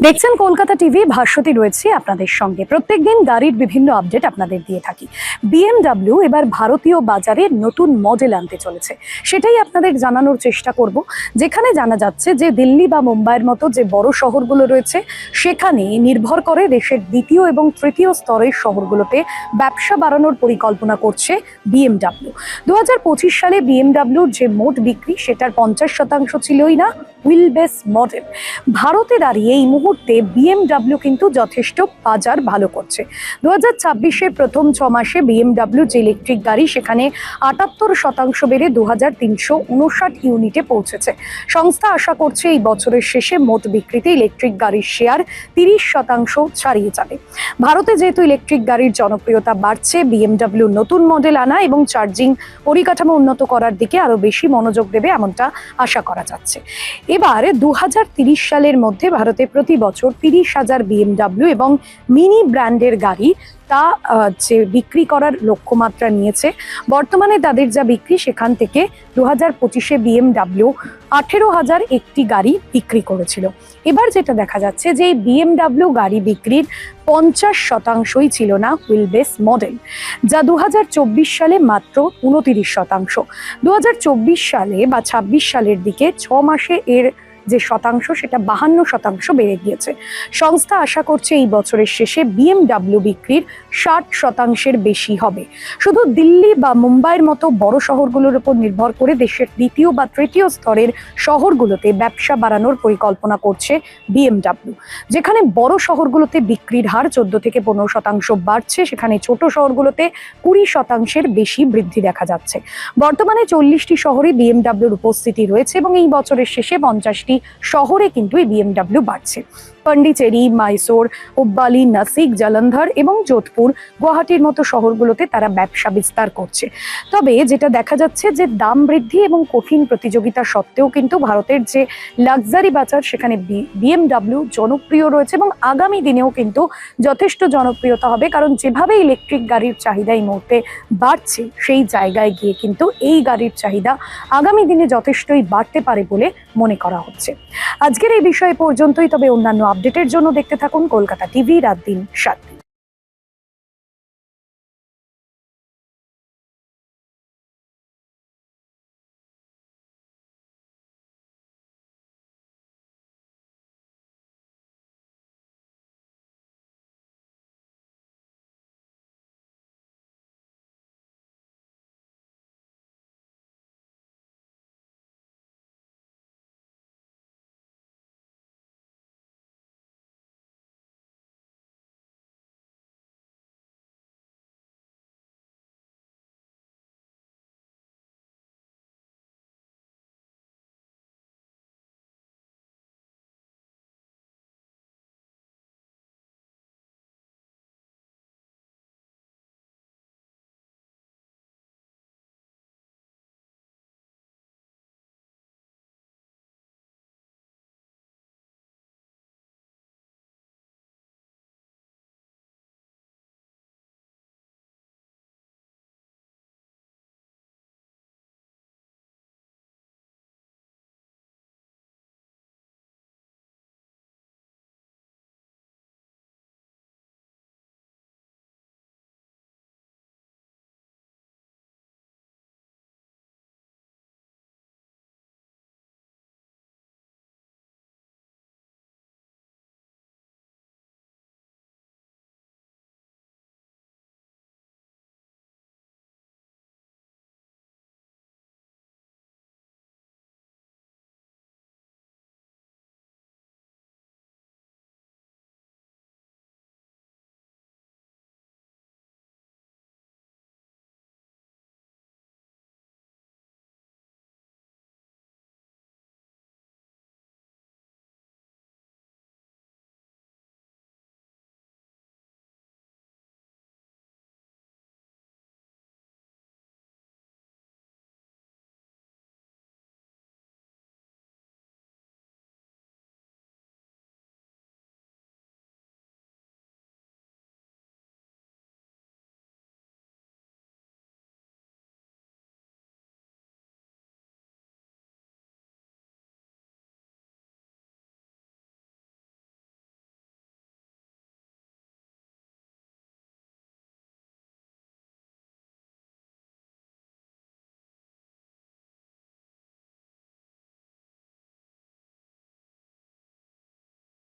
দেখছেন কলকাতা টিভি, ভাস্বতী রয়েছে আপনাদের সঙ্গে। প্রত্যেকদিন গাড়ির বিভিন্ন আপডেট আপনাদের দিয়ে থাকি। বিএমডব্লিউ এবার ভারতীয় বাজারে নতুন মডেল আনতে চলেছে, সেটাই আপনাদের জানানোর চেষ্টা করব। যেখানে জানা যাচ্ছে যে দিল্লি বা মুম্বাইয়ের মতো যে বড় শহরগুলো রয়েছে সেখানে নির্ভর করে দেশের দ্বিতীয় এবং তৃতীয় স্তরের শহরগুলোতে ব্যবসা বাড়ানোর পরিকল্পনা করছে বিএমডব্লিউ। 2025 সালে বিএমডব্লিউর যে মোট বিক্রি সেটার 50% ছিলই না হুইল বেস মডেল। ভারতে দাঁড়িয়ে এই মুহূর্তে বিএমডব্লিউ কিন্তু যথেষ্ট বাজার ভালো করছে। 2026-এর প্রথম 6 মাসে বিএমডব্লিউ যে ইলেকট্রিক গাড়ি সেখানে 78% বেড়ে 2359 ইউনিটে পৌঁছেছে। সংস্থা আশা করছে এই বছরের শেষে মোট বিক্রিতে ইলেকট্রিক গাড়ির শেয়ার 30% ছাড়িয়ে যাবে। ভারতে যেহেতু ইলেকট্রিক গাড়ির জনপ্রিয়তা বাড়ছে, বিএমডব্লিউ নতুন মডেল আনা এবং চার্জিং পরিকাঠামো উন্নত করার দিকে আরো বেশি মনোযোগ দেবে এমনটা আশা করা যাচ্ছে। এবার 2030 সালের মধ্যে ভারতে প্রতি বছর 30,000 বিএমডব্লিউ এবং মিনি ব্র্যান্ডের গাড়ি তা যে বিক্রি করার লক্ষ্যমাত্রা নিয়েছে। বর্তমানে তাদের যা বিক্রি সেখান থেকে 2025-এ বিএমডব্লিউ 18,000 একটি গাড়ি বিক্রি করেছিল। এবার যেটা দেখা যাচ্ছে যে বিএমডব্লিউ গাড়ি বিক্রির 50%ই ছিল না হুইল বেস মডেল, যা 2024 সালে মাত্র 29%। 2024 সালে বা 26 সালের দিকে 6 মাসে এর যে শতাংশ সেটা 52% বেড়ে গিয়েছে। সংস্থা আশা করছে এই বছরের শেষে বিএমডব্লিউ বিক্রির 60%-এর বেশি হবে। শুধু দিল্লি বা মুম্বাইয়ের মতো বড় শহরগুলোর উপর নির্ভর করে দেশের দ্বিতীয় বা তৃতীয় স্তরের শহরগুলোতে ব্যবসা বাড়ানোর পরিকল্পনা করছে বিএমডব্লিউ। যেখানে বড় শহরগুলোতে বিক্রির হার 14 থেকে 15% বাড়ছে, সেখানে ছোট শহরগুলোতে 20%-এর বেশি বৃদ্ধি দেখা যাচ্ছে। বর্তমানে 40টি শহরে বিএমডব্লিউর উপস্থিতি রয়েছে এবং এই বছরের শেষে 50টি শহরে কিন্তু এই বিএমডব্লিউ বাড়ছে। পন্ডিচেরি, মাইসোর, হুব্বালি, নাসিক, জলন্ধর এবং যোধপুর, গুয়াহাটির মতো শহরগুলোতে তারা ব্যবসা বিস্তার করছে। তবে যেটা দেখা যাচ্ছে যে দাম বৃদ্ধি এবং কঠিন প্রতিযোগিতা সত্ত্বেও কিন্তু ভারতের যে লাক্সারি বাজার সেখানে বিএমডব্লিউ জনপ্রিয় রয়েছে এবং আগামী দিনেও কিন্তু যথেষ্ট জনপ্রিয়তা হবে, কারণ যেভাবে ইলেকট্রিক গাড়ির চাহিদা এই মুহূর্তে বাড়ছে সেই জায়গায় গিয়ে কিন্তু এই গাড়ির চাহিদা আগামী দিনে যথেষ্টই বাড়তে পারে বলে মনে করা হচ্ছে। আজকের এই বিষয় পর্যন্তই, তবে অন্যান্য আপডেটের জন্য দেখতে থাকুন কলকাতা টিভি রাত দিন 7।